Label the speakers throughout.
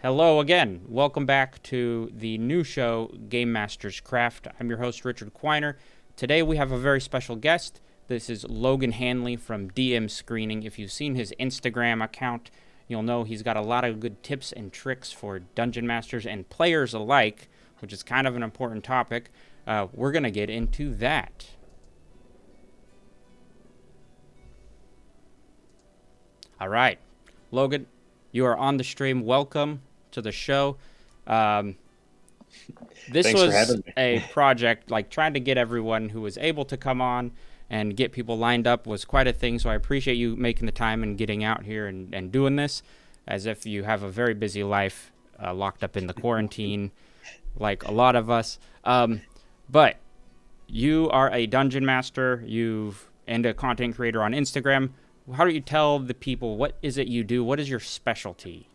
Speaker 1: Hello again. Welcome back to the new show, Game Master's Craft. I'm your host, Richard Quiner. Today we have a very special guest. This is Logan Hanley from DM Screening. If you've seen his Instagram account, you'll know he's got a lot of good tips and tricks for dungeon masters and players alike, which is kind of an important topic. We're going to get into that. All right. Logan, you are on the stream. Welcome to the show. Um, this
Speaker 2: Thanks for
Speaker 1: was
Speaker 2: having me.
Speaker 1: a project, like trying to get everyone who was able to come on and get people lined up was quite a thing. So I appreciate you making the time and getting out here and doing this, as if you have a very busy life, locked up in the quarantine, like a lot of us. But you are a dungeon master. And a content creator on Instagram. How do you tell the people what is it you do? What is your specialty?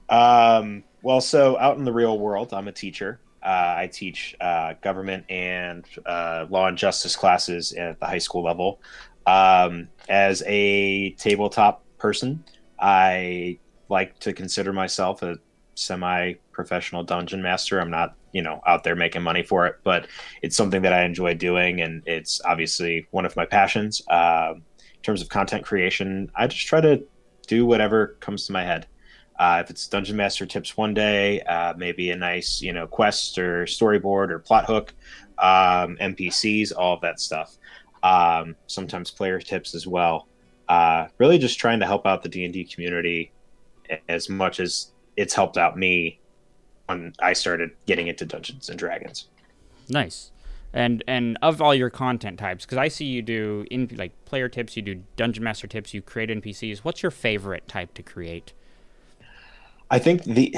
Speaker 2: So out in the real world, I'm a teacher. I teach government and law and justice classes at the high school level. As a tabletop person, I like to consider myself a semi-professional dungeon master. I'm not, out there making money for it, but it's something that I enjoy doing, and it's obviously one of my passions. In terms of content creation, I just try to do whatever comes to my head. If it's Dungeon Master tips one day, maybe a nice, quest or storyboard or plot hook, NPCs, all of that stuff. Sometimes player tips as well. Really just trying to help out the D&D community as much as it's helped out me when I started getting into Dungeons and Dragons.
Speaker 1: Nice. And of all your content types, because I see you do in like player tips, you do dungeon master tips, you create NPCs. What's your favorite type to create?
Speaker 2: I think the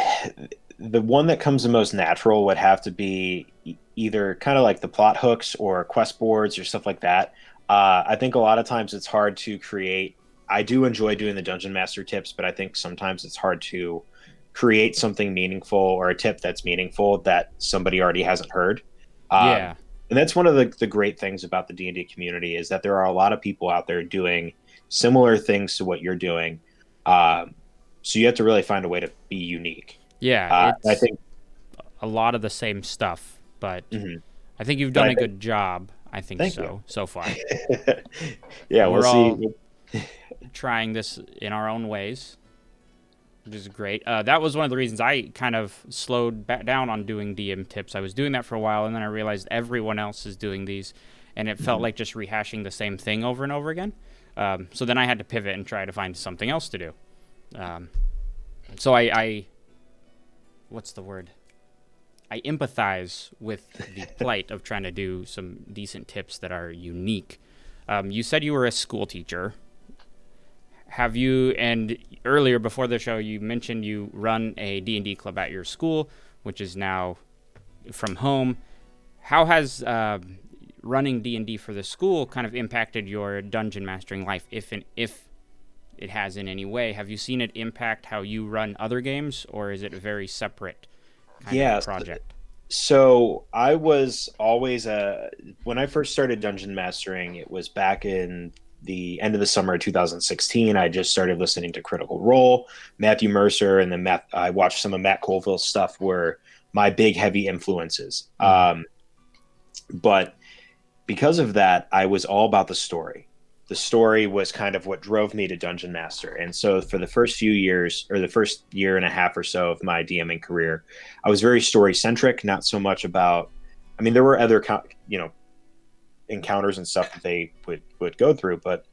Speaker 2: one that comes the most natural would have to be either kind of like the plot hooks or quest boards or stuff like that. I think a lot of times it's hard to create. I do enjoy doing the dungeon master tips, but I think sometimes it's hard to create something meaningful or a tip that's meaningful that somebody already hasn't heard. Um,
Speaker 1: Yeah,
Speaker 2: and that's one of the great things about the D&D community is that there are a lot of people out there doing similar things to what you're doing. Um, so you have to really find a way to be unique.
Speaker 1: yeah,
Speaker 2: I
Speaker 1: it's
Speaker 2: think,
Speaker 1: a lot of the same stuff, but
Speaker 2: mhm.
Speaker 1: I think you've
Speaker 2: But
Speaker 1: done
Speaker 2: I
Speaker 1: a
Speaker 2: think,
Speaker 1: good job. I think
Speaker 2: thank you.
Speaker 1: so far.
Speaker 2: Yeah, we'll
Speaker 1: We're
Speaker 2: see.
Speaker 1: all trying this in our own ways, which is great. That was one of the reasons I kind of slowed back down on doing DM tips. I was doing that for a while, and then I realized everyone else is doing these, and it felt
Speaker 2: Mhm.
Speaker 1: like just rehashing the same thing over and over again. So then I had to pivot and try to find something else to do. Um, so I what's the word? I empathize with the plight of trying to do some decent tips that are unique. You said you were a school teacher. Have you, and earlier before the show, you mentioned you run a D&D club at your school, which is now from home. How has running D&D for the school kind of impacted your dungeon mastering life, if it has in any way? Have you seen it impact how you run other games, or is it a very separate kind of
Speaker 2: Yes.
Speaker 1: project?
Speaker 2: So I was always when I first started dungeon mastering, it was back in the end of the summer of 2016. I just started listening to Critical Role, Matthew Mercer, and then I watched some of Matt Colville's stuff were my big heavy influences.
Speaker 1: Mm.
Speaker 2: But because of that, I was all about the story. The story was kind of what drove me to Dungeon Master. And so for the first few years, or the first year and a half or so of my DMing career, I was very story centric, not so much about. I mean, there were other, encounters and stuff that they would go through, but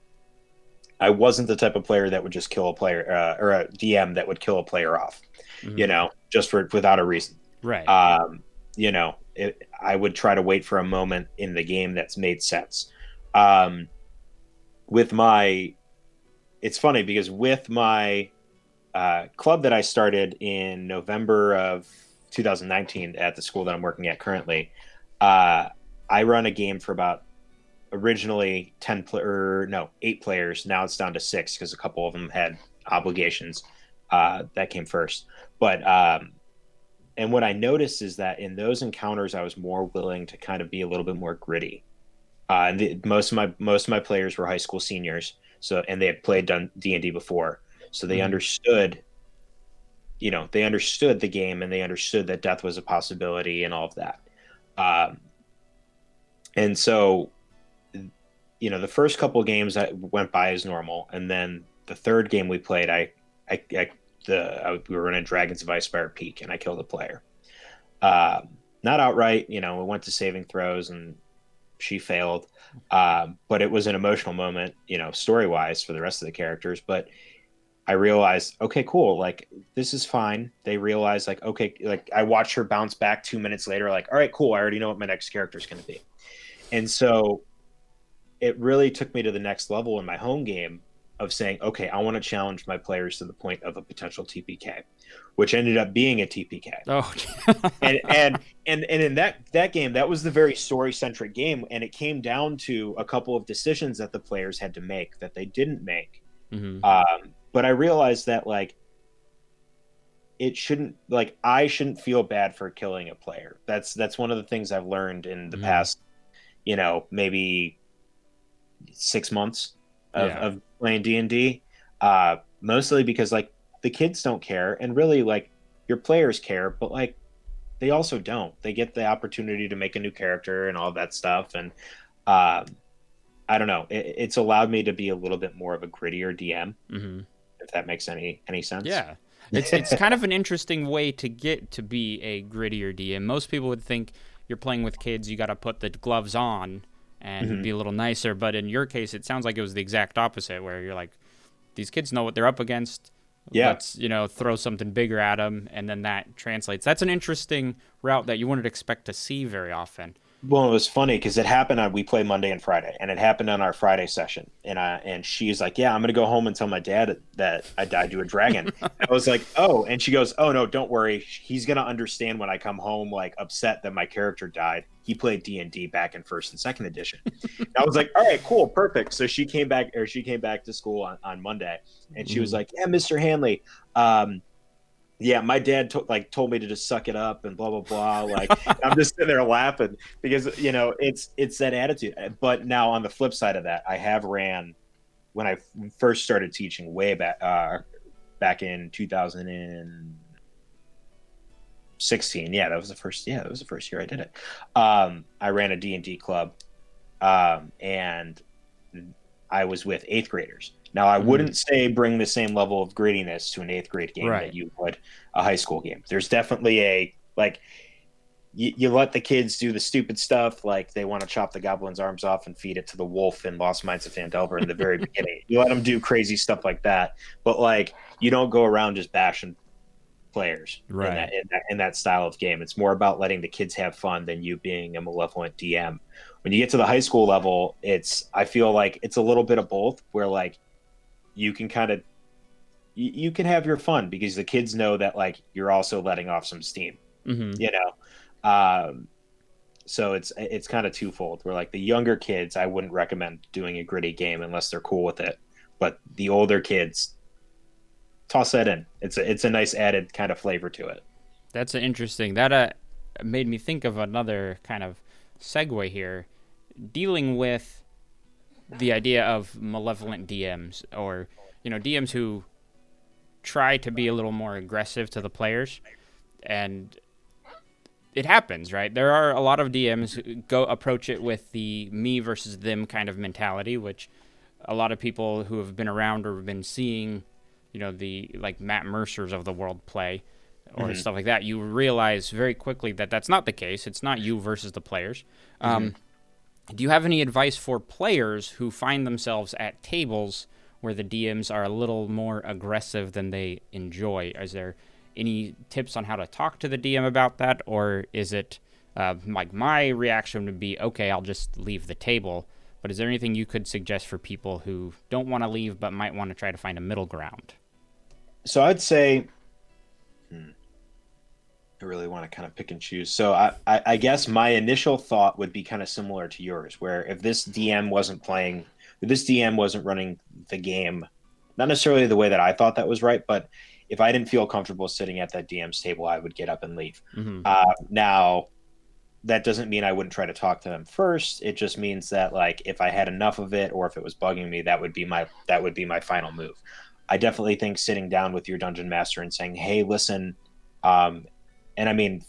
Speaker 2: I wasn't the type of player that would just kill a player or a DM that would kill a player off,
Speaker 1: Mm.
Speaker 2: just for without a reason.
Speaker 1: Right.
Speaker 2: I would try to wait for a moment in the game that's made sense. Um, with my, it's funny because with my club that I started in November of 2019 at the school that I'm working at currently, uh, I run a game for about originally 8 players. Now it's down to 6 because a couple of them had obligations that came first. But and what I noticed is that in those encounters, I was more willing to kind of be a little bit more gritty. Most of my players were high school seniors, so and they had played done D&D before, so they
Speaker 1: Mm.
Speaker 2: understood, they understood the game and they understood that death was a possibility and all of that. And so, the first couple of games that went by as normal, and then the third game we played, we were in a Dragons of Icespire Peak, and I killed a player. Not outright, we went to saving throws, and she failed. But it was an emotional moment, story wise for the rest of the characters. But I realized, okay, cool. Like, this is fine. They realized, like, okay, like I watched her bounce back 2 minutes later, like, all right, cool. I already know what my next character is going to be. And so it really took me to the next level in my home game of saying, okay, I want to challenge my players to the point of a potential TPK, which ended up being a TPK.
Speaker 1: Oh,
Speaker 2: and in that game, that was the very story centric game, and it came down to a couple of decisions that the players had to make that they didn't make.
Speaker 1: Mm-hmm.
Speaker 2: But I realized that like I shouldn't feel bad for killing a player. That's one of the things I've learned in the past, maybe 6 months of playing D&D. Mostly because like the kids don't care, and really like your players care, but like they also don't. They get the opportunity to make a new character and all that stuff, and I don't know. It's allowed me to be a little bit more of a grittier DM.
Speaker 1: Mm-hmm.
Speaker 2: If that makes any sense.
Speaker 1: Yeah. It's kind of an interesting way to get to be a grittier DM. Most people would think you're playing with kids, you got to put the gloves on and be a little nicer. But in your case, it sounds like it was the exact opposite, where you're like, these kids know what they're up against.
Speaker 2: Yeah.
Speaker 1: Let's, throw something bigger at them, and then that translates. That's an interesting route that you wouldn't expect to see very often.
Speaker 2: Well, it was funny because it happened we play Monday and Friday, and it happened on our Friday session. And she's like, yeah, I'm going to go home and tell my dad that I died to a dragon. I was like, oh, and she goes, oh, no, don't worry. He's going to understand when I come home, like upset that my character died. He played D&D back in 1st and 2nd edition. I was like, all right, cool, perfect. So she came back to school on Monday, and she was like, yeah, Mr. Hanley, yeah, my dad told me to just suck it up and blah blah blah. Like, I'm just sitting there laughing because it's that attitude. But now on the flip side of that, I have ran when I first started teaching way back in 2016. Yeah, that was the first year I did it. I ran a D&D club, and I was with 8th graders. Now, I wouldn't say bring the same level of grittiness to an 8th grade game that you would a high school game. There's definitely you let the kids do the stupid stuff, like they want to chop the goblin's arms off and feed it to the wolf in Lost Mines of Phandelver in the very beginning. You let them do crazy stuff like that, but like you don't go around just bashing players in that style of game. It's more about letting the kids have fun than you being a malevolent DM. When you get to the high school level, I feel like it's a little bit of both, where like you can you can have your fun because the kids know that like you're also letting off some steam, so it's kind of twofold, where like the younger kids, I wouldn't recommend doing a gritty game unless they're cool with it, but the older kids, toss that in. It's a nice added kind of flavor to it.
Speaker 1: That's interesting. That made me think of another kind of segue here, dealing with the idea of malevolent DMs, or DMs who try to be a little more aggressive to the players, and it happens, right? There are a lot of DMs who approach it with the me versus them kind of mentality, which a lot of people who have been around or have been seeing, the like Matt Mercers of the world play or stuff like that, you realize very quickly that that's not the case. It's not you versus the players. Do you have any advice for players who find themselves at tables where the DMs are a little more aggressive than they enjoy? Is there any tips on how to talk to the DM about that? Or is it like my reaction would be, okay, I'll just leave the table. But is there anything you could suggest for people who don't want to leave but might want to try to find a middle ground?
Speaker 2: So I'd say I really want to kind of pick and choose. So I guess my initial thought would be kind of similar to yours, where if this DM wasn't running the game, not necessarily the way that I thought that was right, but if I didn't feel comfortable sitting at that DM's table, I would get up and leave. Now, that doesn't mean I wouldn't try to talk to them first. It just means that like if I had enough of it, or if it was bugging me, that would be my final move. I definitely think sitting down with your dungeon master and saying, "Hey, listen," um, and I mean,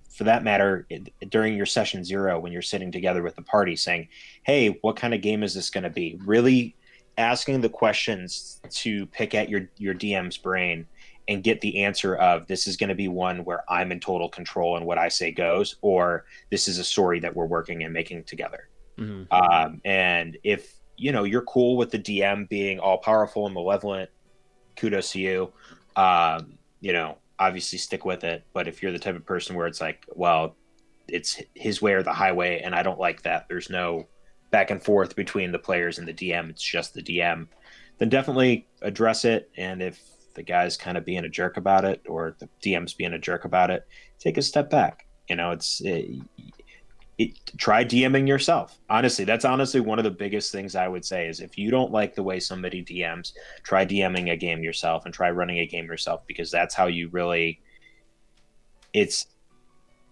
Speaker 2: for that matter, during your session 0, when you're sitting together with the party, saying, "Hey, what kind of game is this going to be?" Really asking the questions to pick at your DM's brain and get the answer of, this is going to be one where I'm in total control and what I say goes, or this is a story that we're working and making together.
Speaker 1: Mm-hmm.
Speaker 2: And if you're cool with the DM being all powerful and malevolent, kudos to you. Obviously stick with it. But if you're the type of person where it's like, well, it's his way or the highway, and I don't like that, there's no back and forth between the players and the DM, it's just the DM, then definitely address it. And if the guy's kind of being a jerk about it, or the DM's being a jerk about it, take a step back. Try DMing yourself. Honestly, that's one of the biggest things I would say is, if you don't like the way somebody DMs, try DMing a game yourself and try running a game yourself, because that's how you really, it's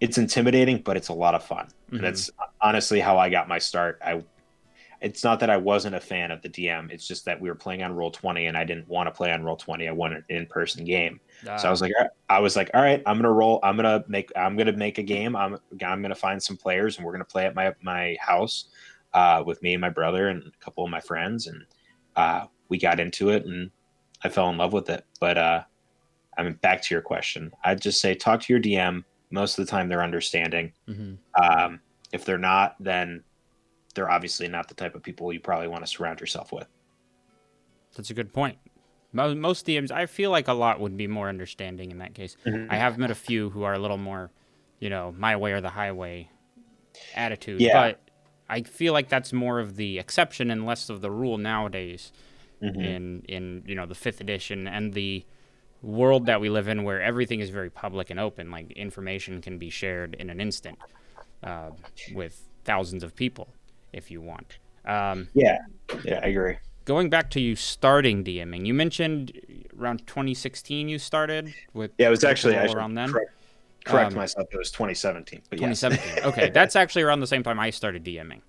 Speaker 2: intimidating, but it's a lot of fun. Mm-hmm. And that's honestly how I got my start. It's not that I wasn't a fan of the DM. It's just that we were playing on Roll20 and I didn't want to play on Roll20. I wanted an in-person game. So I was like, all right, I'm going to roll. I'm going to make a game. I'm going to find some players and we're going to play at my house with me and my brother and a couple of my friends. And we got into it and I fell in love with it. But back to your question. I'd just say, talk to your DM. Most of the time they're understanding. Mm-hmm. If they're not, then they're obviously not the type of people you probably want to surround yourself with.
Speaker 1: That's a good point. Most DMs, I feel like a lot would be more understanding in that case. Mm-hmm. I have met a few who are a little more, my way or the highway attitude. Yeah. But I feel like that's more of the exception and less of the rule nowadays. Mm-hmm. in the 5th edition and the world that we live in, where everything is very public and open. Like, information can be shared in an instant with thousands of people if you want.
Speaker 2: Yeah, I agree.
Speaker 1: Going back to you starting DMing, you mentioned around 2016 you started with.
Speaker 2: Yeah, it was actually
Speaker 1: around then.
Speaker 2: Correct myself. It was 2017. But
Speaker 1: 2017. Yes. Okay, that's actually around the same time I started DMing.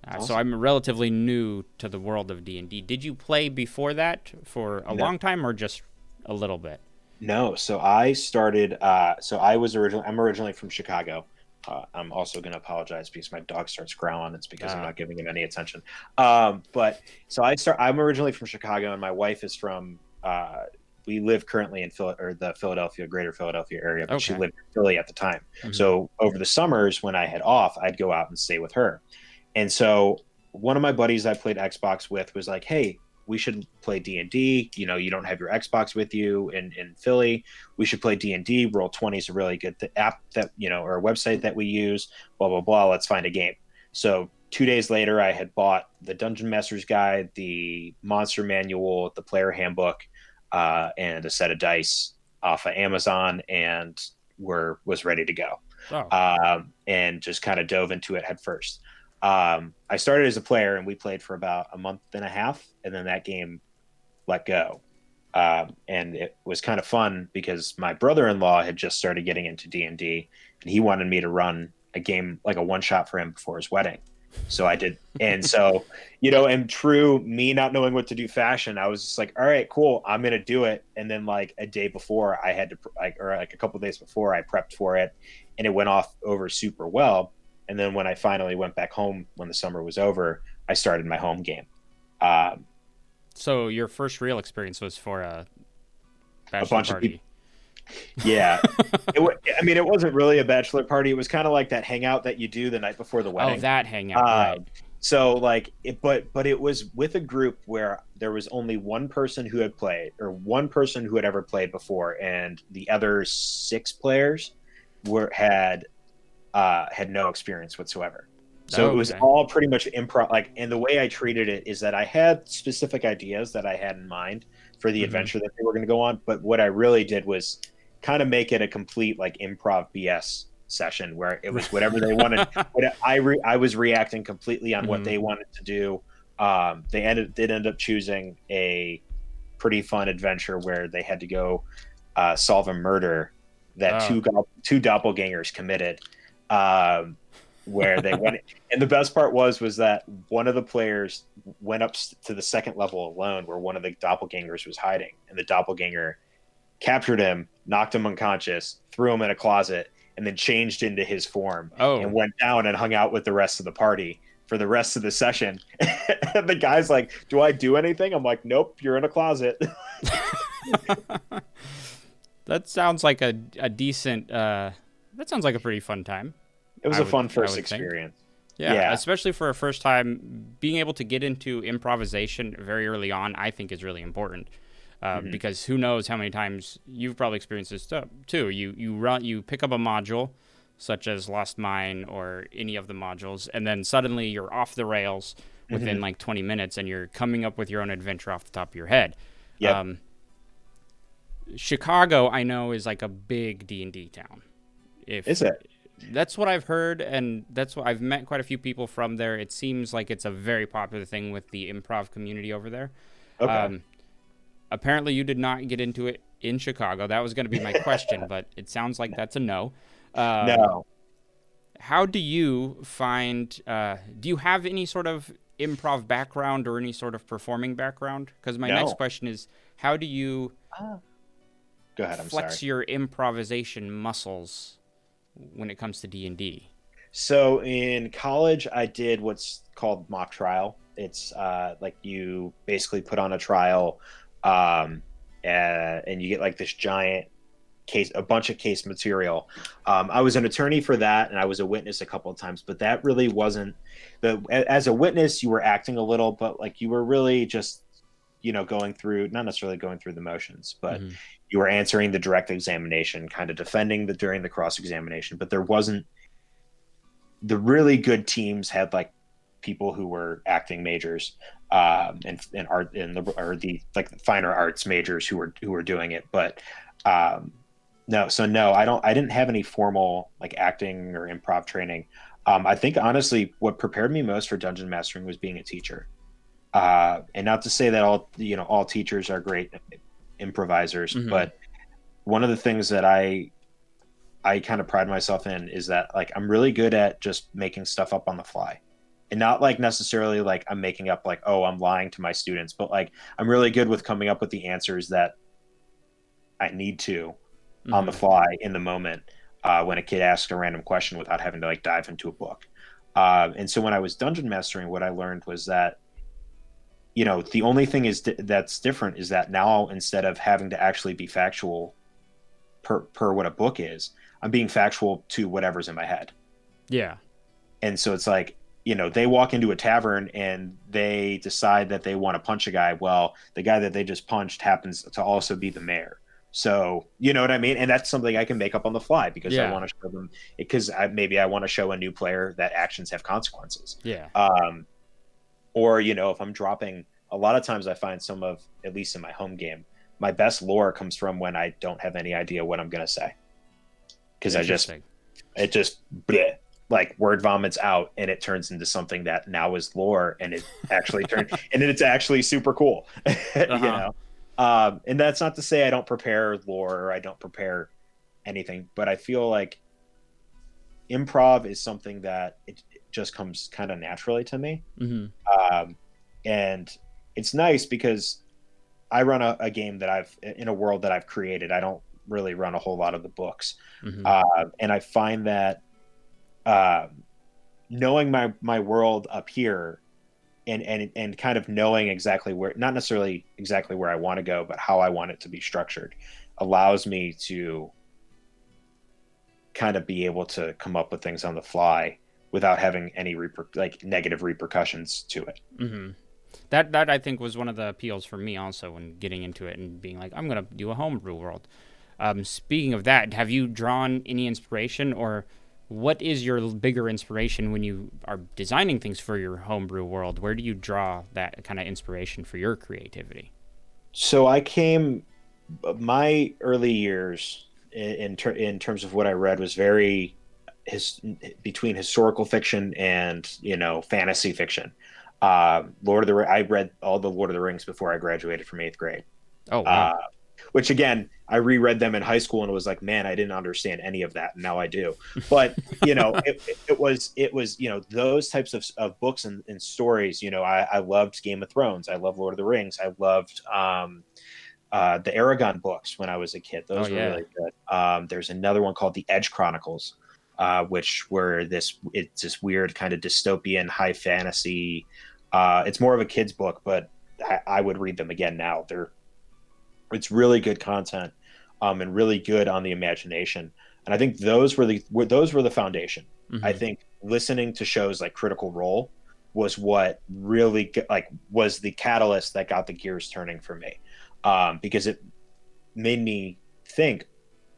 Speaker 2: Awesome.
Speaker 1: So I'm relatively new to the world of D&D. Did you play before that for a long time, or just a little bit?
Speaker 2: No. So I started. I'm originally from Chicago. I'm also going to apologize because my dog starts growling. It's because I'm not giving him any attention. But so I'm originally from Chicago, and my wife is from. We live currently in the Philadelphia, greater Philadelphia area, but she lived in Philly at the time. Mm-hmm. So over the summers when I had off, I'd go out and stay with her. And so one of my buddies I played Xbox with was like, "Hey, we should play D&D. You don't have your Xbox with you in Philly. We should play D&D. Roll20 is a really good app that, or a website that we use, blah, blah, blah. Let's find a game." So 2 days later, I had bought the Dungeon Master's Guide, the Monster Manual, the Player Handbook, and a set of dice off of Amazon, and was ready to go. And just kind of dove into it head first. I started as a player, and we played for about a month and a half, and then that game let go. And it was kind of fun because my brother-in-law had just started getting into D&D, and he wanted me to run a game, like a one-shot for him before his wedding. So I did. And so, and true me not knowing what to do fashion, I was just like, all right, cool, I'm going to do it. And then like a day before I had to, or like a couple of days before, I prepped for it, and it went off over super well. And then when I finally went back home when the summer was over, I started my home game.
Speaker 1: So your first real experience was for a bachelor party.
Speaker 2: Yeah. It wasn't really a bachelor party. It was kind of like that hangout that you do the night before the wedding.
Speaker 1: Oh, that hangout, right.
Speaker 2: So like, but it was with a group where there was only one person who had played, or one person who had ever played before, and the other 6 players had no experience whatsoever. So it was all pretty much improv. And the way I treated it is that I had specific ideas that I had in mind for the adventure that they were going to go on. But what I really did was kind of make it a complete like improv BS session where it was whatever they wanted. I was reacting completely on what they wanted to do. They ended up choosing a pretty fun adventure where they had to go solve a murder that two doppelgangers committed. where they went. And the best part was that one of the players went up to the second level alone, where one of the doppelgangers was hiding, and the doppelganger captured him, knocked him unconscious, threw him in a closet, and then changed into his form and
Speaker 1: Oh,
Speaker 2: went down and hung out with the rest of the party for the rest of the session. And the guy's like, "Do I do anything?" I'm like, "Nope, you're in a closet."
Speaker 1: that sounds like a decent. That sounds like a pretty fun time.
Speaker 2: It was a fun
Speaker 1: I
Speaker 2: first
Speaker 1: would think.
Speaker 2: experience.
Speaker 1: Yeah,
Speaker 2: Yeah.
Speaker 1: especially for a first time, being able to get into improvisation very early on, I think is really important.
Speaker 2: Mhm.
Speaker 1: Because who knows how many times you've probably experienced this stuff too. You pick up a module, such as Lost Mine or any of the modules, and then suddenly you're off the rails within
Speaker 2: Mhm.
Speaker 1: like 20 minutes, and you're coming up with your own adventure off the top of your head.
Speaker 2: Yep.
Speaker 1: Chicago, I know, is like a big D&D town.
Speaker 2: Is
Speaker 1: If
Speaker 2: it?
Speaker 1: That's what I've heard, and that's what I've met quite a few people from there. It seems like it's a very popular thing with the improv community over there.
Speaker 2: Okay.
Speaker 1: Um, Apparently, you did not get into it in Chicago. That was going to be my question, but it sounds like that's a no. Um,
Speaker 2: No.
Speaker 1: how do you find? Do you have any sort of improv background or any sort of performing background? Because my next
Speaker 2: No.
Speaker 1: question is, how do you
Speaker 2: Ah. Go ahead. I'm sorry.
Speaker 1: flex your improvisation muscles when it comes to D&D?
Speaker 2: So in college, I did what's called mock trial. It's like you basically put on a trial, um, and you get like this giant case, a bunch of case material. I was an attorney for that, and I was a witness a couple of times, but that really wasn't the. As a witness, you were acting a little, but like you were really just, going through, not necessarily going through the motions, but
Speaker 1: Mm-hmm.
Speaker 2: you were answering the direct examination, kind of defending during the cross examination. But there wasn't the really good teams had like people who were acting majors, and art in the or the like the finer arts majors who were doing it. But no, so no, I didn't have any formal like acting or improv training. I think honestly, what prepared me most for dungeon mastering was being a teacher. And not to say that all teachers are great improvisers,
Speaker 1: Mm-hmm.
Speaker 2: but one of the things that I kind of pride myself in is that like I'm really good at just making stuff up on the fly. And not like necessarily like I'm making up like, oh, I'm lying to my students, but like I'm really good with coming up with the answers that I need to on the
Speaker 1: Mm-hmm.
Speaker 2: fly in the moment, when a kid asks a random question without having to like dive into a book. And so when I was dungeon mastering, what I learned was that the only thing that's different is that now instead of having to actually be factual per what a book is, I'm being factual to whatever's in my head.
Speaker 1: Yeah.
Speaker 2: And so it's like, they walk into a tavern and they decide that they want to punch a guy. Well, the guy that they just punched happens to also be the mayor. So, you know what I mean? And that's something I can make up on the fly because I
Speaker 1: Yeah.
Speaker 2: want to show them, because maybe I want to show a new player that actions have consequences.
Speaker 1: Yeah.
Speaker 2: Or, if I'm dropping, a lot of times I find at least in my home game, my best lore comes from when I don't have any idea what I'm going to say. Because
Speaker 1: Interesting.
Speaker 2: it just bleh, like word vomits out and it turns into something that now is lore, and it actually turned and it's actually super cool. you
Speaker 1: Uh-huh.
Speaker 2: know and that's not to say I don't prepare lore or I don't prepare anything, but I feel like improv is something that it just comes kind of naturally to me.
Speaker 1: Mm-hmm.
Speaker 2: um, and it's nice because I run a game that I've in a world that I've created. I don't really run a whole lot of the books,
Speaker 1: Mm-hmm.
Speaker 2: and I find that uh, knowing my world up here, and kind of knowing exactly where, not necessarily exactly where I want to go, but how I want it to be structured, allows me to kind of be able to come up with things on the fly without having any like negative repercussions to it.
Speaker 1: Mm-hmm. That I think was one of the appeals for me also when getting into it and being like, I'm gonna do a homebrew world. Speaking of that, have you drawn any inspiration, or what is your bigger inspiration when you are designing things for your homebrew world? Where do you draw that kind of inspiration for your creativity?
Speaker 2: So my early years in terms of what I read was very his between historical fiction and fantasy fiction. Lord of the I read all the Lord of the Rings before I graduated from eighth grade.
Speaker 1: Oh
Speaker 2: Uh,
Speaker 1: wow.
Speaker 2: which again, I reread them in high school and was like, man, I didn't understand any of that, and now I do. But it was those types of books and stories. I loved Game of Thrones. I love Lord of the Rings. I loved the Aragon books when I was a kid. Those were really good. There's another one called the Edge Chronicles, which were it's this weird kind of dystopian high fantasy. It's more of a kid's book, but I would read them again now. It's really good content, and really good on the imagination. And I think those were the foundation.
Speaker 1: Mm-hmm.
Speaker 2: I think listening to shows like Critical Role was what really was the catalyst that got the gears turning for me, because it made me think,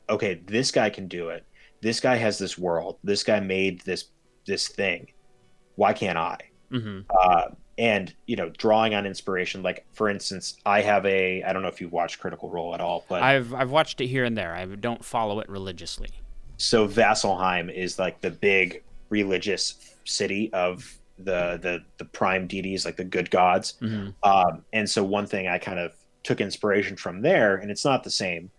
Speaker 2: okay, this guy can do it. This guy has this world. This guy made this thing. Why can't I?
Speaker 1: Mm-hmm.
Speaker 2: And drawing on inspiration, like for instance, I don't know if you've watched Critical Role at all, but
Speaker 1: I've watched it here and there. I don't follow it religiously.
Speaker 2: So Vasselheim is like the big religious city of the prime deities, like the good gods.
Speaker 1: Mm-hmm.
Speaker 2: And so one thing I kind of took inspiration from there, and it's not the same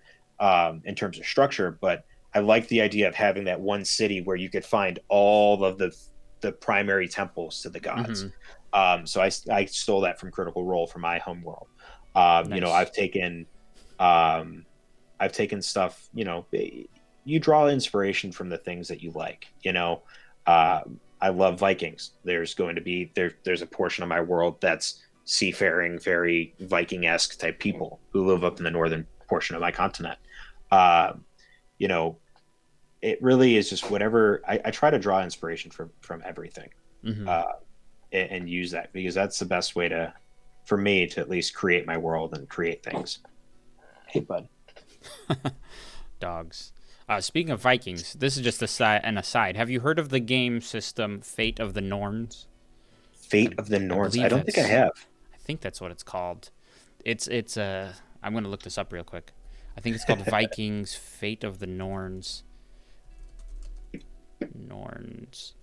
Speaker 2: in terms of structure, but I like the idea of having that one city where you could find all of the primary temples to the gods.
Speaker 1: Mm-hmm.
Speaker 2: So I stole that from Critical Role for my home world.
Speaker 1: Nice.
Speaker 2: I've taken stuff, you draw inspiration from the things that you like. I love Vikings. There's a portion of my world that's seafaring, very Viking-esque type people who live up in the northern portion of my continent. It really is just whatever. I try to draw inspiration from everything.
Speaker 1: Mm-hmm.
Speaker 2: And use that, because that's the best way for me to at least create my world and create things. Hey, bud.
Speaker 1: Dogs. Speaking of Vikings, this is just an aside. Have you heard of the game system Fate of the Norns?
Speaker 2: Fate of the Norns? I don't think I have.
Speaker 1: I think that's what it's called. It's I'm going to look this up real quick. I think it's called Vikings Fate of the Norns. Norns.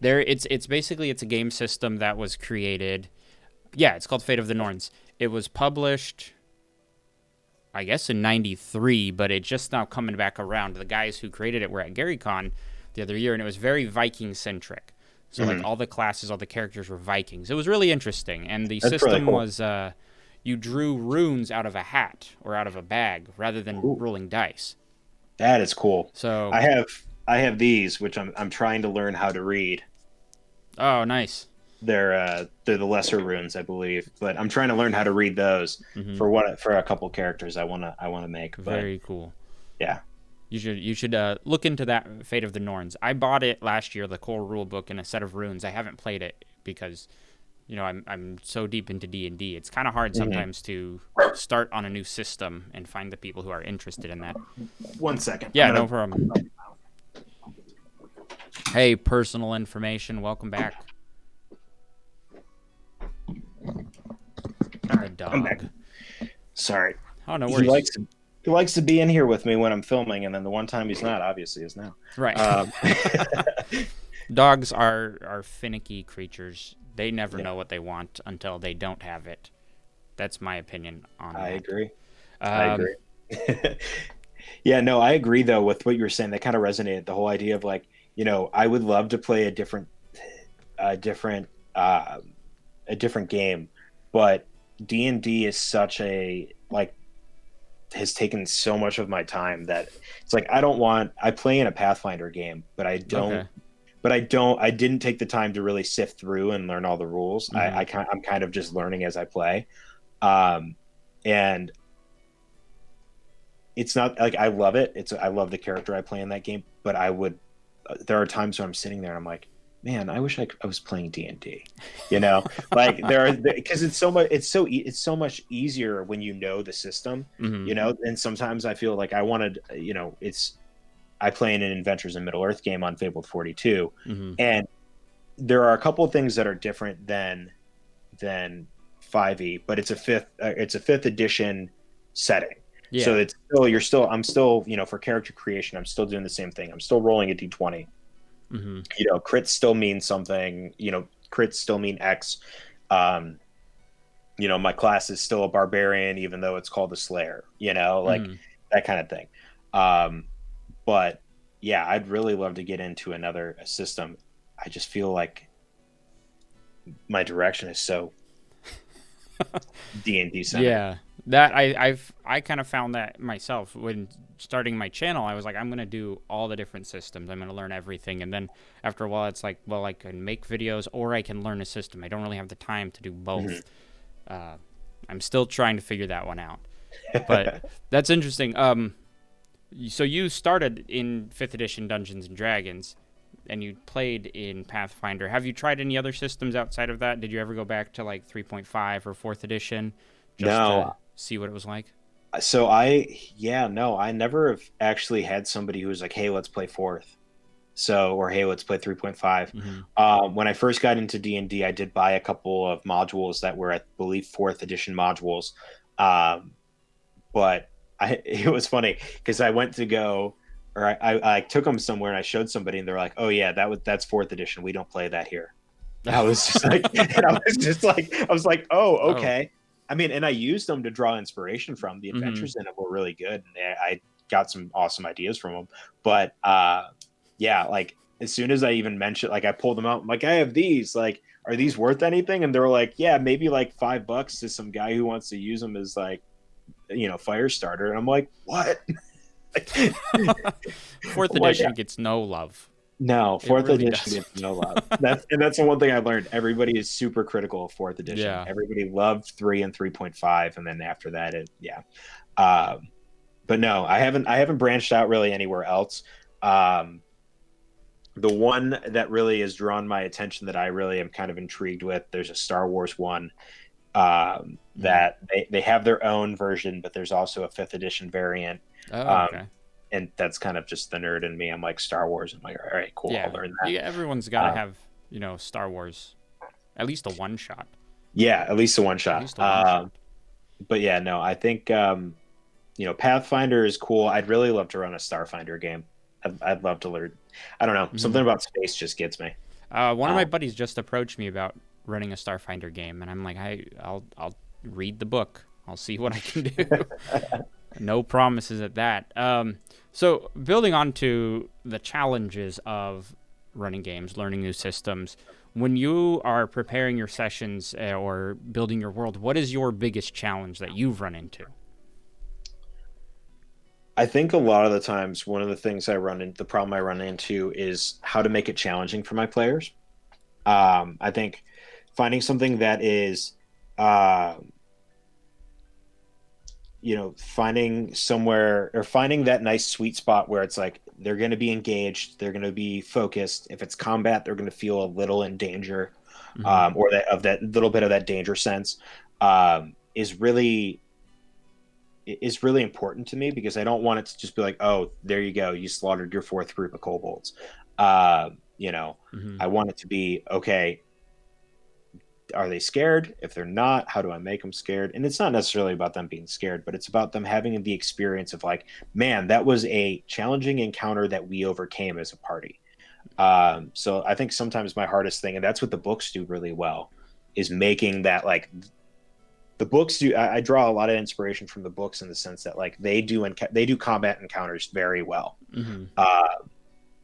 Speaker 1: It's basically a game system that was created. Yeah, it's called Fate of the Norns. It was published, I guess, in '93, but it's just now coming back around. The guys who created it were at GaryCon the other year, and it was very Viking centric. So like all the classes, all the characters were Vikings. It was really interesting, and the system
Speaker 2: really cool.
Speaker 1: was you drew runes out of a hat or out of a bag rather than rolling dice.
Speaker 2: That is cool.
Speaker 1: So
Speaker 2: I have these, which I'm trying to learn how to read.
Speaker 1: Oh, nice.
Speaker 2: They're the lesser runes, I believe, but I'm trying to learn how to read those for a couple characters I wanna make.
Speaker 1: Very cool.
Speaker 2: Yeah,
Speaker 1: you should look into that Fate of the Norns. I bought it last year, the core rule book and a set of runes. I haven't played it because I'm so deep into D&D. It's kind of hard sometimes to start on a new system and find the people who are interested in that.
Speaker 2: 1 second.
Speaker 1: Yeah, no problem. Hey, personal information. Welcome back. The dog.
Speaker 2: I'm back. Sorry.
Speaker 1: Oh, no worries.
Speaker 2: He likes to be in here with me when I'm filming, and then the one time he's not, obviously, is now.
Speaker 1: Right. Dogs are finicky creatures. They never know what they want until they don't have it. That's my opinion on that.
Speaker 2: I agree. Yeah, no, I agree, though, with what you were saying. That kind of resonated. The whole idea of, like, I would love to play a different game, but D&D is such has taken so much of my time that it's like I play in a Pathfinder game, but I didn't take the time to really sift through and learn all the rules. I'm kind of just learning as I play, and it's not like I love it. I love the character I play in that game, but there are times when I'm sitting there and I'm like, man, I wish I was playing D&D, like because it's so much easier when the system, and sometimes I feel like I wanted, I play in an Adventures in Middle Earth game on Fabled 42, and there are a couple of things that are different than 5e, but it's a fifth edition setting. Yeah. So I'm still, for character creation, I'm still doing the same thing. I'm still rolling a d20. Crits still mean something. Crits still mean X. my class is still a barbarian, even though it's called a slayer, like
Speaker 1: Mm.
Speaker 2: that kind of thing. Um, but yeah, I'd really love to get into another system. I just feel like my direction is so D&D centered.
Speaker 1: Yeah, that I kind of found that myself when starting my channel. I was like, I'm gonna do all the different systems. I'm gonna learn everything, and then after a while, it's like, well, I can make videos or I can learn a system. I don't really have the time to do both. Uh, I'm still trying to figure that one out, but that's interesting. So you started in fifth edition Dungeons and Dragons, and you played in Pathfinder. Have you tried any other systems outside of that? Did you ever go back to like 3.5 or fourth edition just to
Speaker 2: No,
Speaker 1: see what it was like?
Speaker 2: so yeah, no, I never have actually had somebody who was like, hey, let's play fourth. So, or hey, let's play 3.5.
Speaker 1: Mm-hmm.
Speaker 2: When I first got into D&D, I did buy a couple of modules that were, I believe, fourth edition modules. Um, but it was funny because I went to go, or I took them somewhere and I showed somebody and they're like, oh yeah, that's fourth edition. We don't play that here. And I was just like, I was like, oh,
Speaker 1: Oh.
Speaker 2: okay. I mean, and I used them to draw inspiration from. The
Speaker 1: Mm-hmm.
Speaker 2: adventures in it were really good, and I got some awesome ideas from them. But yeah, like as soon as I even mentioned, like I pulled them out, I'm like, I have these. Like, are these worth anything? And they were like, yeah, maybe like $5 to some guy who wants to use them as like, fire starter. And I'm like, what?
Speaker 1: Fourth
Speaker 2: I'm like,
Speaker 1: edition gets no love.
Speaker 2: no,
Speaker 1: It
Speaker 2: fourth
Speaker 1: really
Speaker 2: edition
Speaker 1: does.
Speaker 2: gets no love. That's the one thing I learned. Everybody is super critical of fourth edition.
Speaker 1: Yeah.
Speaker 2: Everybody loved 3 and 3.5, and then after that, yeah. Um, but no, I haven't branched out really anywhere else. Um, the one that really has drawn my attention that I really am kind of intrigued with. There's a Star Wars one
Speaker 1: Mm-hmm.
Speaker 2: that they have their own version, but there's also a fifth edition variant.
Speaker 1: Oh,
Speaker 2: Um,
Speaker 1: okay.
Speaker 2: and that's kind of just the nerd in me. I'm like Star Wars. I'm like, all right, cool. I'll
Speaker 1: Yeah.
Speaker 2: learn that.
Speaker 1: Yeah. Everyone's got to
Speaker 2: Um,
Speaker 1: have, Star Wars, at least a one shot.
Speaker 2: Yeah, at least a one
Speaker 1: At
Speaker 2: shot.
Speaker 1: least a one shot.
Speaker 2: But yeah, no, I think Pathfinder is cool. I'd really love to run a Starfinder game. I'd love to learn. I don't know.
Speaker 1: Mm-hmm.
Speaker 2: Something about space just gets me.
Speaker 1: One of my
Speaker 2: Um,
Speaker 1: buddies just approached me about running a Starfinder game, and I'm like, I'll read the book. I'll see what I can do. No promises at that. So building on to the challenges of running games, learning new systems, when you are preparing your sessions or building your world, what is your biggest challenge that you've run into?
Speaker 2: I think a lot of the times, one of the things the problem I run into is how to make it challenging for my players. I think finding something that is, uh, finding somewhere or finding that nice sweet spot where it's like they're going to be engaged, they're going to be focused. If it's combat, they're going to feel a little in danger,
Speaker 1: Mm-hmm.
Speaker 2: or that little bit of that danger sense is really important to me because I don't want it to just be like, oh, there you go, you slaughtered your fourth group of kobolds. Uh, you know,
Speaker 1: Mm-hmm.
Speaker 2: I want it to be okay. Are they scared? If they're not, how do I make them scared? And it's not necessarily about them being scared, but it's about them having the experience of like, man, that was a challenging encounter that we overcame as a party. So I think sometimes my hardest thing, and that's what the books do really well, is making that like the books do. I draw a lot of inspiration from the books in the sense that like they do combat encounters very well,
Speaker 1: Mm-hmm.
Speaker 2: uh,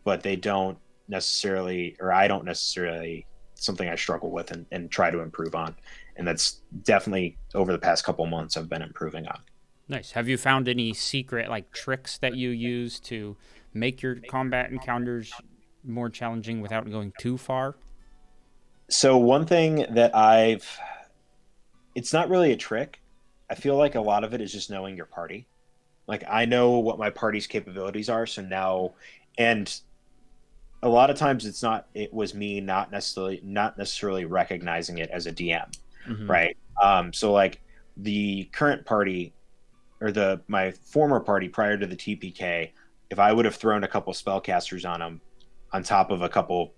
Speaker 2: but they don't necessarily, or I don't necessarily something I struggle with and try to improve on. And that's definitely over the past couple months I've been improving on.
Speaker 1: Nice. Have you found any secret like tricks that you use to make your combat encounters more challenging without going too far?
Speaker 2: So one thing that it's not really a trick. I feel like a lot of it is just knowing your party. Like I know what my party's capabilities are. So now, and a lot of times it was me not necessarily recognizing it as a DM,
Speaker 1: Mm-hmm.
Speaker 2: right? So like the current party or my former party prior to the TPK, if I would have thrown a couple spellcasters on them on top of a couple,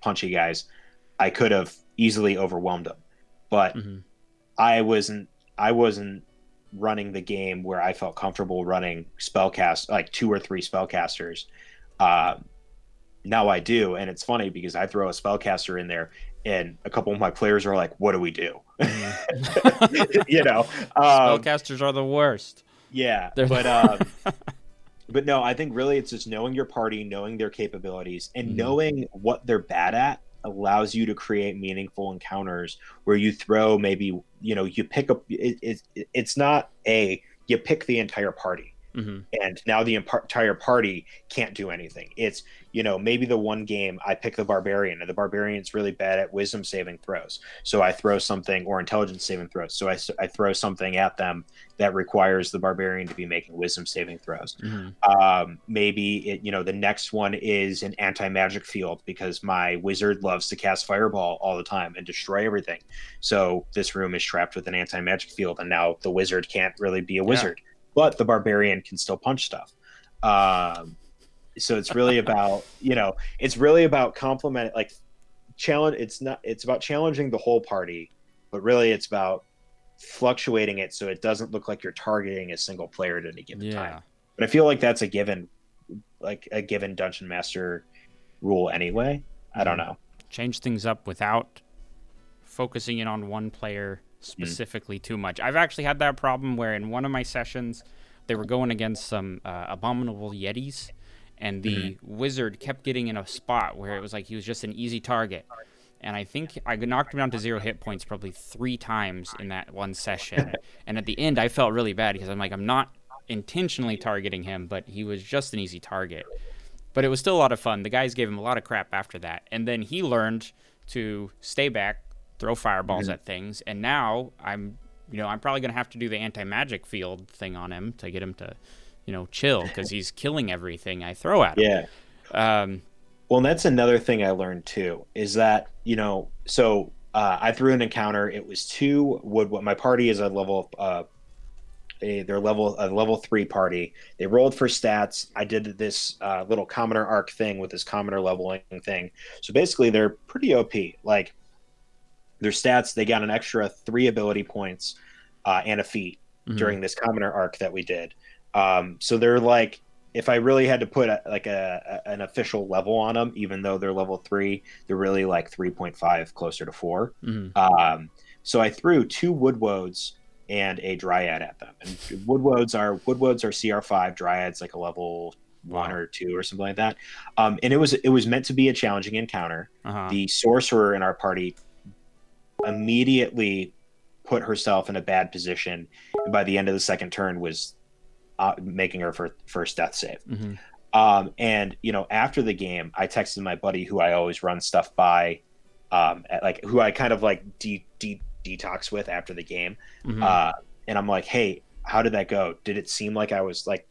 Speaker 2: punchy guys, I could have easily overwhelmed them. But
Speaker 1: Mm-hmm.
Speaker 2: I wasn't running the game where I felt comfortable running spellcast like two or three spellcasters, uh, Now I do, and it's funny because I throw a spellcaster in there, and a couple of my players are like, "What do we do?" You know,
Speaker 1: Spellcasters are the worst.
Speaker 2: yeah,
Speaker 1: They're
Speaker 2: but no, I think really it's just knowing your party, knowing their capabilities, and
Speaker 1: Mhm.
Speaker 2: knowing what they're bad at allows you to create meaningful encounters where you throw maybe, you pick up it's not a you pick the entire party,
Speaker 1: Mhm.
Speaker 2: and now the entire party can't do anything. It's, maybe the one game I pick the barbarian, and the barbarian's really bad at wisdom saving throws, so I throw something, or intelligence saving throws, so I throw something at them that requires the barbarian to be making wisdom saving throws.
Speaker 1: Mhm.
Speaker 2: Maybe the next one is an anti-magic field, because my wizard loves to cast fireball all the time and destroy everything, so this room is trapped with an anti-magic field, and now the wizard can't really be a
Speaker 1: Yeah.
Speaker 2: wizard, but the barbarian can still punch stuff. So it's really about, it's really about complement, like challenge. It's about challenging the whole party, but really it's about fluctuating it so it doesn't look like you're targeting a single player at any given time.
Speaker 1: Yeah.
Speaker 2: But I feel like that's a given dungeon master rule anyway. I don't know.
Speaker 1: Change things up without focusing in on one player specifically too much. I've actually had that problem where in one of my sessions they were going against some abominable yetis, and the wizard kept getting in a spot where it was like he was just an easy target. And I think I knocked him down to 0 hit points probably 3 times in that one session. And at the end, I felt really bad because I'm like, I'm not intentionally targeting him, but he was just an easy target. But it was still a lot of fun. The guys gave him a lot of crap after that. And then he learned to stay back, throw fireballs at things. And now I'm probably going to have to do the anti-magic field thing on him to get him to, chill, because he's killing everything I throw at him.
Speaker 2: Yeah.
Speaker 1: Um,
Speaker 2: Well, and that's another thing I learned too, is that, so I threw an encounter. It was 2 wood. My party is a level 3 party. They rolled for stats. I did this little commoner arc thing with this commoner leveling thing. So basically, they're pretty OP. Like, their stats, they got an extra 3 ability points and a feat during this commoner arc that we did. So they're like, if I really had to put an official level on them, even though they're level 3, they're really like 3.5, closer to 4. So I threw 2 woodwoads and a dryad at them. And woodwoads are CR5, dryads like a level 1 or 2 or something like that. And it was meant to be a challenging encounter. The sorcerer in our party immediately put herself in a bad position, and by the end of the second turn was making her first death save. And after the game, I texted my buddy who I always run stuff by, who I kind of like detox with after the game, and I'm like, hey, how did that go? Did it seem like I was like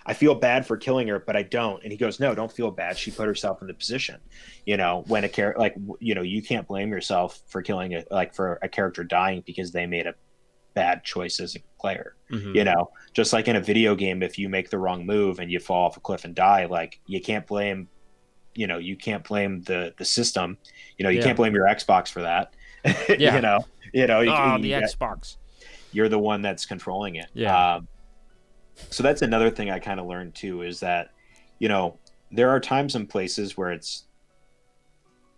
Speaker 2: I feel bad for killing her, but I don't? And he goes, no, don't feel bad. She put herself in the position. When a character, you can't blame yourself for killing for a character dying because they made a bad choice as a player. Just like in a video game, if you make the wrong move and you fall off a cliff and die, like, you can't blame the system. You can't blame your Xbox for that.
Speaker 1: the Xbox.
Speaker 2: You're the one that's controlling it. So that's another thing I kind of learned too, is that there are times and places where it's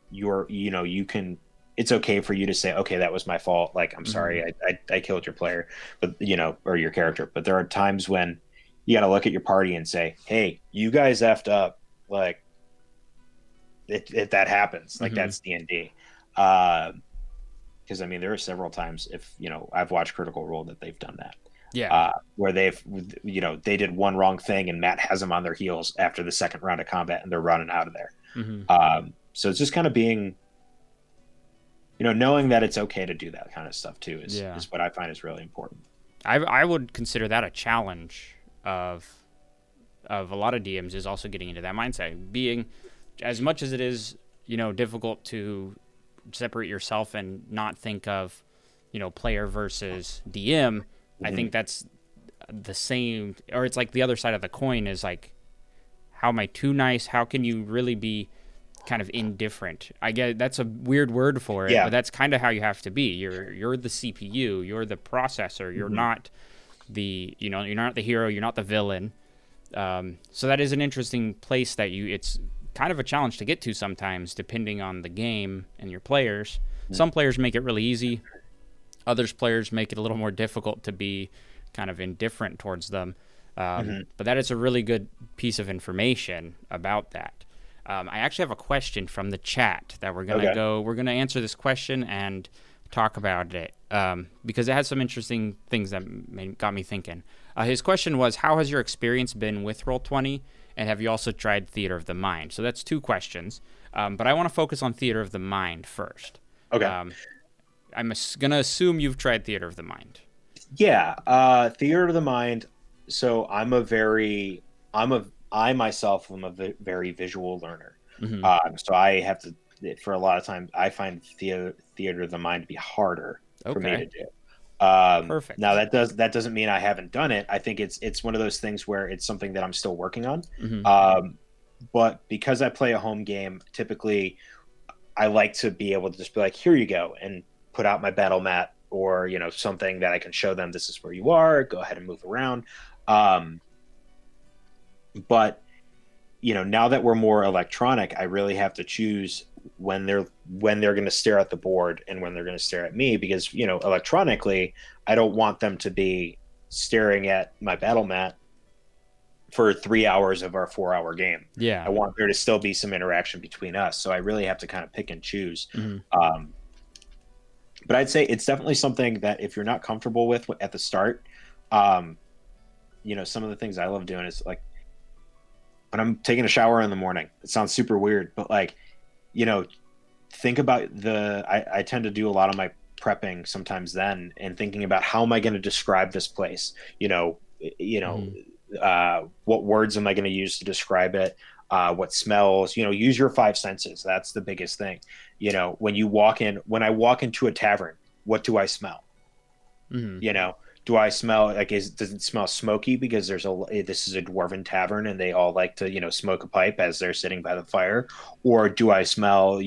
Speaker 2: it's okay for you to say, okay, that was my fault. Like, I'm sorry, I killed your player, but or your character. But there are times when you got to look at your party and say, hey, you guys effed up. Like, if that happens, like, that's D&D. Because there are several times, if I've watched Critical Role, that they've done that. Where they did one wrong thing and Matt has them on their heels after the second round of combat and they're running out of there. So it's just kind of being, knowing that it's okay to do that kind of stuff too is what I find is really important.
Speaker 1: I would consider that a challenge of a lot of DMs, is also getting into that mindset. Being, as much as it is, difficult to separate yourself and not think of, player versus DM, I think that's the same, or it's like the other side of the coin is like, how am I too nice? How can you really be kind of indifferent? I get that's a weird word for it, but that's kind of how you have to be. You're the CPU, you're the processor, you're not the, you're not the hero, you're not the villain. So that is an interesting place that it's kind of a challenge to get to sometimes, depending on the game and your players. Some players make it really easy. Others players make it a little more difficult to be kind of indifferent towards them. But that is a really good piece of information about that. I actually have a question from the chat that we're gonna go. We're gonna answer this question and talk about it because it has some interesting things that got me thinking. His question was, how has your experience been with Roll20, and have you also tried Theater of the Mind? So that's 2 questions, but I want to focus on Theater of the Mind first.
Speaker 2: Okay.
Speaker 1: I'm going to assume you've tried Theater of the Mind.
Speaker 2: Yeah, Theater of the Mind. So I myself am a very visual learner. So I have to, for a lot of times, I find Theater of the Mind to be harder for me to do.
Speaker 1: Perfect.
Speaker 2: Now that doesn't mean I haven't done it. I think it's one of those things where it's something that I'm still working on. But because I play a home game, typically I like to be able to just be like, here you go, and put out my battle mat, or something that I can show them, this is where you are, go ahead and move around. But now that we're more electronic, I really have to choose when they're going to stare at the board and when they're going to stare at me, because electronically I don't want them to be staring at my battle mat for 3 hours of our 4-hour game. I want there to still be some interaction between us, so I really have to kind of pick and choose. But I'd say it's definitely something that if you're not comfortable with at the start, some of the things I love doing is like when I'm taking a shower in the morning. It sounds super weird, but think about I tend to do a lot of my prepping sometimes then, and thinking about how am I going to describe this place? What words am I going to use to describe it? What smells? Use your 5 senses. That's the biggest thing. When I walk into a tavern, what do I smell? Do I smell does it smell smoky because this is a dwarven tavern and they all like to smoke a pipe as they're sitting by the fire? Or do I smell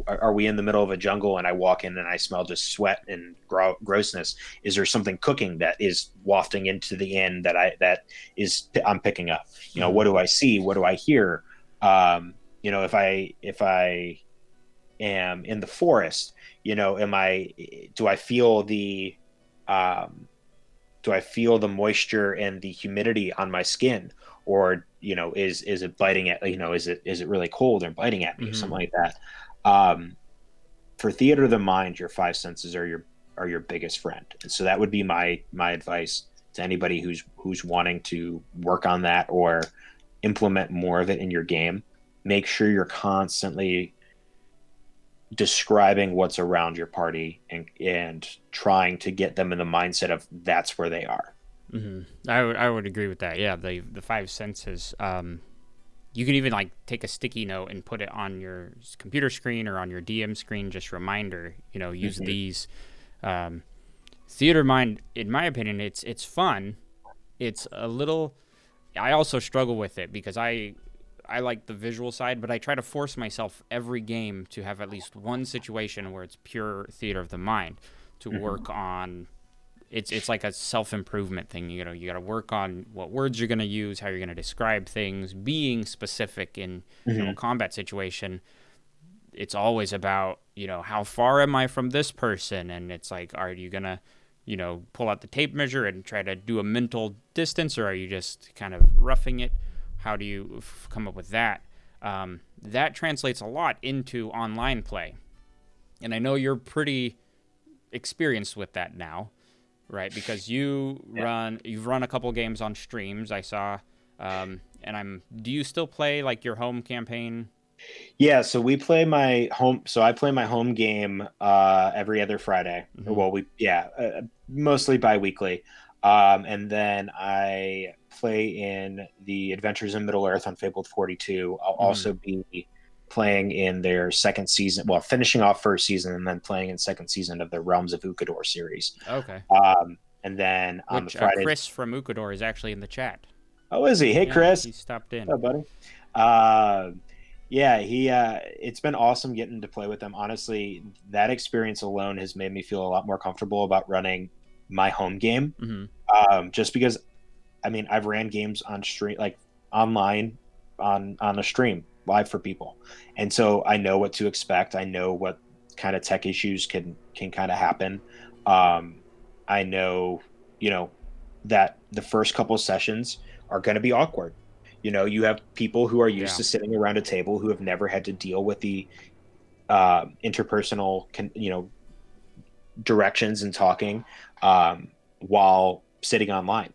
Speaker 2: are we in the middle of a jungle and I walk in and I smell just sweat and grossness? Is there something cooking that is wafting into the inn that I'm picking up? What do I see? What do I hear? If I am in the forest, do I feel the moisture and the humidity on my skin, or is it biting at is it really cold or biting at me? Something like that. For Theater of the Mind, your 5 senses are your biggest friend, and so that would be my advice to anybody who's wanting to work on that or implement more of it in your game. Make sure you're constantly describing what's around your party and trying to get them in the mindset of that's where they are.
Speaker 1: I would agree with that. Yeah, the 5 senses. You can even take a sticky note and put it on your computer screen or on your DM screen, just reminder. Use these. Theater Mind, in my opinion, it's fun. It's a little. I also struggle with it because I like the visual side, but I try to force myself every game to have at least one situation where it's pure Theater of the Mind to work on. It's like a self-improvement thing. You got to work on what words you're going to use, how you're going to describe things, being specific in a combat situation. It's always about, how far am I from this person? And it's like, are you going to, pull out the tape measure and try to do a mental distance, or are you just kind of roughing it? How do you come up with that? That translates a lot into online play. And I know you're pretty experienced with that now, right? Because you've run a couple games on streams, I saw. Do you still play your home campaign?
Speaker 2: Yeah, so I play my home game every other Friday. Well, mostly bi-weekly. And then I play in the Adventures in Middle Earth on Fabled 42. I'll also be playing in their second season, finishing off first season and then playing in second season of the Realms of Ukador series.
Speaker 1: Okay.
Speaker 2: And then on the Friday,
Speaker 1: Chris from Ukador is actually in the chat.
Speaker 2: Oh, is he? Hey, Chris.
Speaker 1: He stopped in.
Speaker 2: What's up, buddy? It's been awesome getting to play with them. Honestly, that experience alone has made me feel a lot more comfortable about running my home game. Just because, I've ran games on stream, online on a stream, for people, and so I know what to expect. I know what kind of tech issues can kind of happen. I know, that the first couple of sessions are going to be awkward. You have people who are used
Speaker 1: Yeah.
Speaker 2: to sitting around a table who have never had to deal with the interpersonal, directions and talking while sitting online.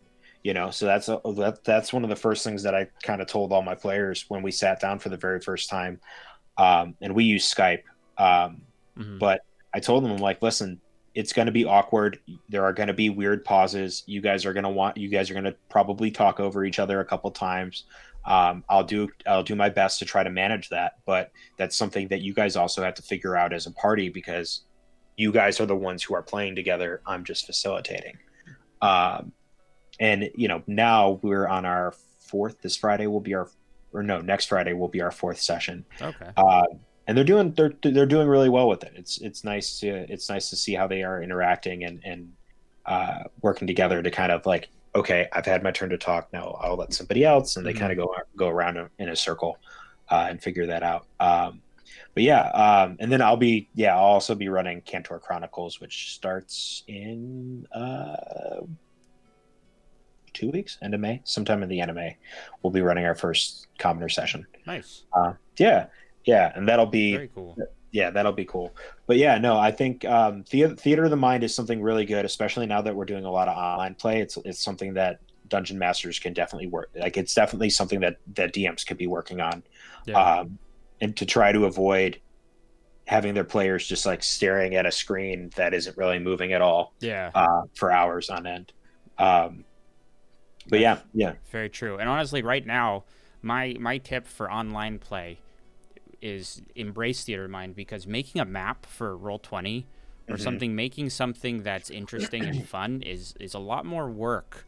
Speaker 2: So that's one of the first things that I kind of told all my players when we sat down for the very first time, and we use Skype. Um,
Speaker 1: Hmm.
Speaker 2: but I told them, I'm like, listen, it's going to be awkward. There are going to be weird pauses. You guys are going to probably talk over each other a couple times. I'll do my best to try to manage that, but that's something that you guys also have to figure out as a party, because you guys are the ones who are playing together. I'm just facilitating. Um, and now we're on our fourth. This Friday will be our, or no, next Friday will be our fourth session.
Speaker 1: Okay.
Speaker 2: And they're doing really well with it. It's nice to see how they are interacting and working together to kind of like, okay, I've had my turn to talk. Now I'll let somebody else, and they
Speaker 1: Hmm.
Speaker 2: kind of go around in a circle and figure that out. But yeah, and then I'll also be running Cantor Chronicles, which starts in 2 weeks, end of May, sometime in the end of May. We'll be running our first commoner session.
Speaker 1: Nice.
Speaker 2: Yeah, yeah, and
Speaker 1: Very cool.
Speaker 2: that'll be cool. But yeah, no, I think theater of the mind is something really good, especially now that we're doing a lot of online play. It's something that dungeon masters can definitely work. Like, it's definitely something that DMs could be working on,
Speaker 1: Yeah.
Speaker 2: um, and to try to avoid having their players just like staring at a screen that isn't really moving at all
Speaker 1: Yeah.
Speaker 2: for hours on end. Um, but
Speaker 1: That's
Speaker 2: yeah, yeah.
Speaker 1: very true. And honestly, right now, my tip for online play is embrace theater of mind, because making a map for Roll20 or
Speaker 2: Hmm.
Speaker 1: something, making something that's interesting and fun is a lot more work.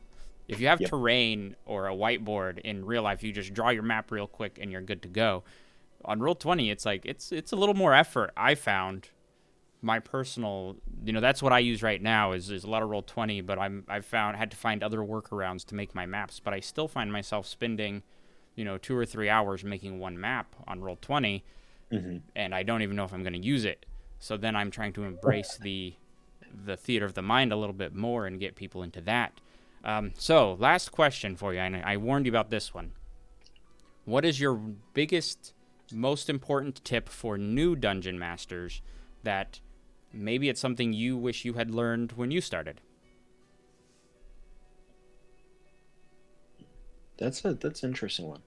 Speaker 1: If you have
Speaker 2: Yep.
Speaker 1: terrain or a whiteboard in real life, you just draw your map real quick and you're good to go. On Roll20, it's like it's a little more effort. I found my personal, that's what I use right now is a lot of Roll20, but I've found had to find other workarounds to make my maps, but I still find myself spending 2 or 3 hours making one map on Roll20,
Speaker 2: Hmm.
Speaker 1: and I don't even know if I'm going to use it. So then I'm trying to embrace the theater of the mind a little bit more and get people into that. So last question for you, and I warned you about this one. What is your biggest, most important tip for new dungeon masters that maybe it's something you wish you had learned when you started?
Speaker 2: That's an interesting one.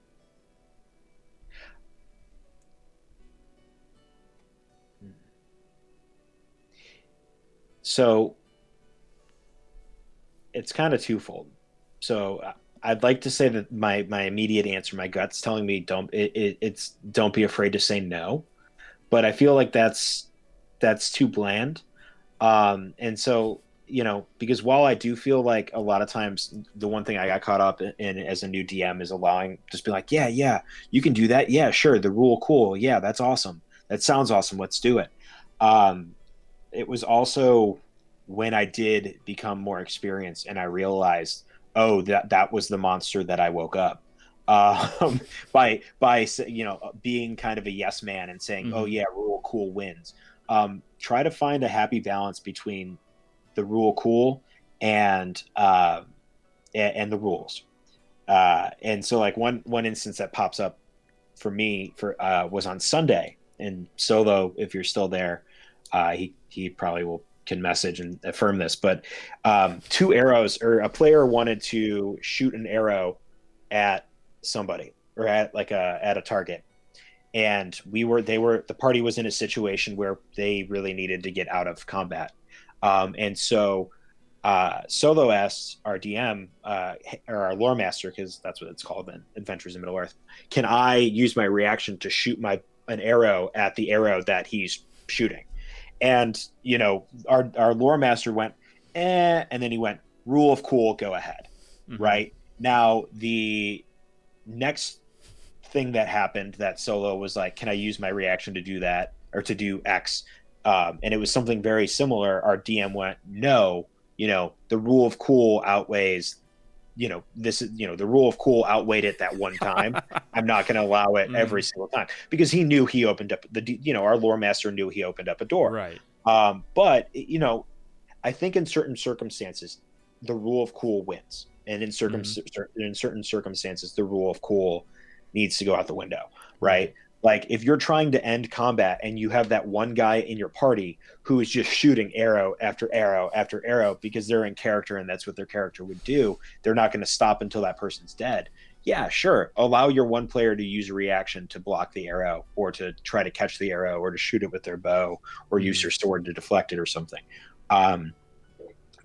Speaker 2: So it's kind of twofold. So I'd like to say that my immediate answer, my gut's telling me it's don't be afraid to say no, but I feel like that's too bland. And so, because while I do feel like a lot of times the one thing I got caught up in as a new DM is allowing, just be like, yeah, yeah, you can do that. Yeah, sure. The rule, cool. Yeah, that's awesome. That sounds awesome. Let's do it. Um, it was also when I did become more experienced and I realized, oh, that was the monster that I woke up. Um, by being kind of a yes man and saying, oh
Speaker 1: Mm-hmm.
Speaker 2: yeah, rule cool wins. Try to find a happy balance between the rule cool and and the rules. And so like one instance that pops up for me was on Sunday, and Solo, if you're still there, he probably will can message and affirm this, but two arrows, or a player wanted to shoot an arrow at somebody, or at a target, and the party was in a situation where they really needed to get out of combat, and so Solo asked our DM, or our lore master, because that's what it's called in Adventures in Middle Earth, can I use my reaction to shoot an arrow at the arrow that he's shooting? And our lore master went, and then he went, rule of cool, go ahead.
Speaker 1: Mm-hmm.
Speaker 2: Right now, the next thing that happened, that Solo was like, can I use my reaction to do that, or to do X? And it was something very similar. Our DM went, no, the rule of cool outweighs this is, the rule of cool outweighed it that one time. I'm not going to allow it every single time, because he knew he opened up our lore master knew he opened up a door.
Speaker 1: Right.
Speaker 2: But I think in certain circumstances, the rule of cool wins, and in certain circumstances, the rule of cool needs to go out the window, right? Like if you're trying to end combat and you have that one guy in your party who is just shooting arrow after arrow after arrow because they're in character and that's what their character would do, they're not going to stop until that person's dead. Yeah, sure. Allow your one player to use a reaction to block the arrow, or to try to catch the arrow, or to shoot it with their bow, or use your sword to deflect it or something. But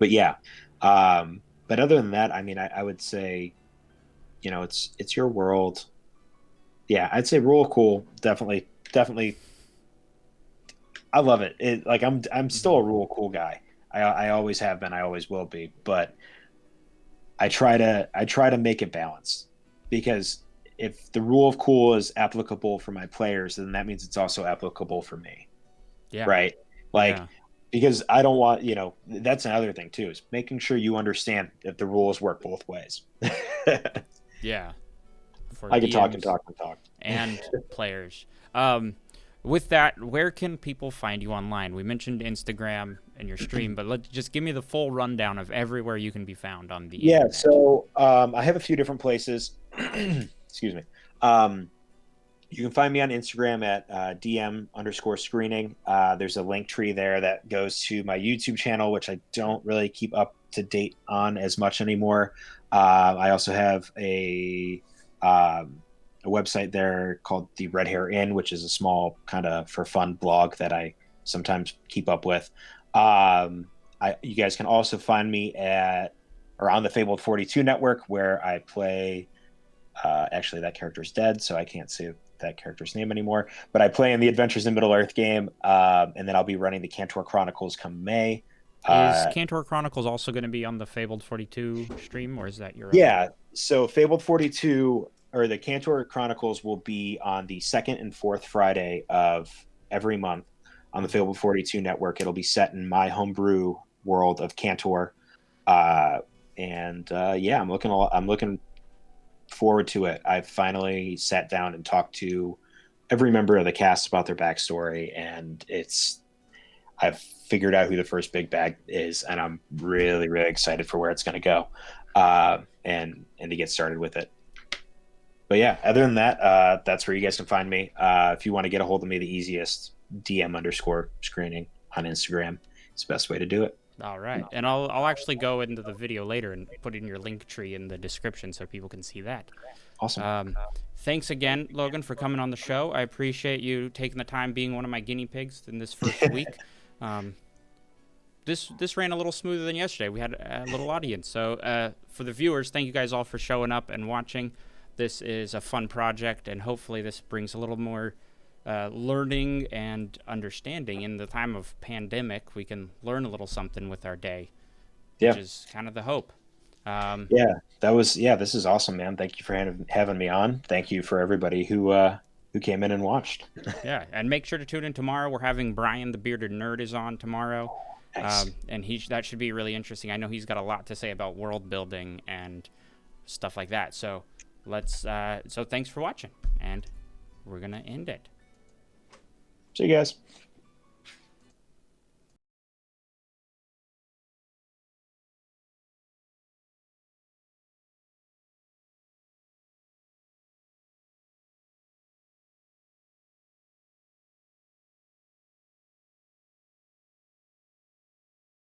Speaker 2: yeah. But other than that, I mean, I would say, it's your world. Yeah, I'd say rule of cool, definitely. I love it. Like I'm still a rule of cool guy. I always have been. I always will be. But I try to make it balanced, because if the rule of cool is applicable for my players, then that means it's also applicable for me.
Speaker 1: Yeah.
Speaker 2: Right. Like, because I don't want, that's another thing too, is making sure you understand that the rules work both ways.
Speaker 1: Yeah. For
Speaker 2: I can talk
Speaker 1: DMs
Speaker 2: and talk.
Speaker 1: And players. With that, where can people find you online? We mentioned Instagram and your stream, but just give me the full rundown of everywhere you can be found on the internet.
Speaker 2: So I have a few different places. Excuse me. You can find me on Instagram at DM_screening. There's a link tree there that goes to my YouTube channel, which I don't really keep up to date on as much anymore. I also have a website there called the Red Hair Inn, which is a small kind of for fun blog that I sometimes keep up with. You guys can also find me on the Fabled 42 network, where I play. Actually, that character's dead, so I can't say that character's name anymore. But I play in the Adventures in Middle Earth game, and then I'll be running the Cantor Chronicles come May.
Speaker 1: Is Cantor Chronicles also going to be on the Fabled 42 stream, or is that your own?
Speaker 2: Yeah, so Fabled 42, or the Cantor Chronicles, will be on the second and fourth Friday of every month on the Fabled 42 network. It'll be set in my homebrew world of Cantor, I'm looking forward to it. I've finally sat down and talked to every member of the cast about their backstory, and I've figured out who the first big bag is, and I'm really, really excited for where it's going to go, and to get started with it. But yeah, other than that, that's where you guys can find me. If you want to get a hold of me, the easiest, DM_screening on Instagram. It's the best way to do it.
Speaker 1: All right. And I'll actually go into the video later and put in your link tree in the description so people can see that.
Speaker 2: Awesome.
Speaker 1: Thanks again, Logan, for coming on the show. I appreciate you taking the time being one of my guinea pigs in this first week. This ran a little smoother than yesterday. We had a little audience. So for the viewers, thank you guys all for showing up and watching. This is a fun project, and hopefully this brings a little more learning and understanding. In the time of pandemic, we can learn a little something with our day, which is kind of the hope.
Speaker 2: This is awesome, man. Thank you for having me on. Thank you for everybody who came in and watched.
Speaker 1: Yeah, and make sure to tune in tomorrow. We're having Brian the Bearded Nerd is on tomorrow.
Speaker 2: Nice.
Speaker 1: And that should be really interesting. I know he's got a lot to say about world building and stuff like that. So so thanks for watching, and we're gonna end it.
Speaker 2: See you guys.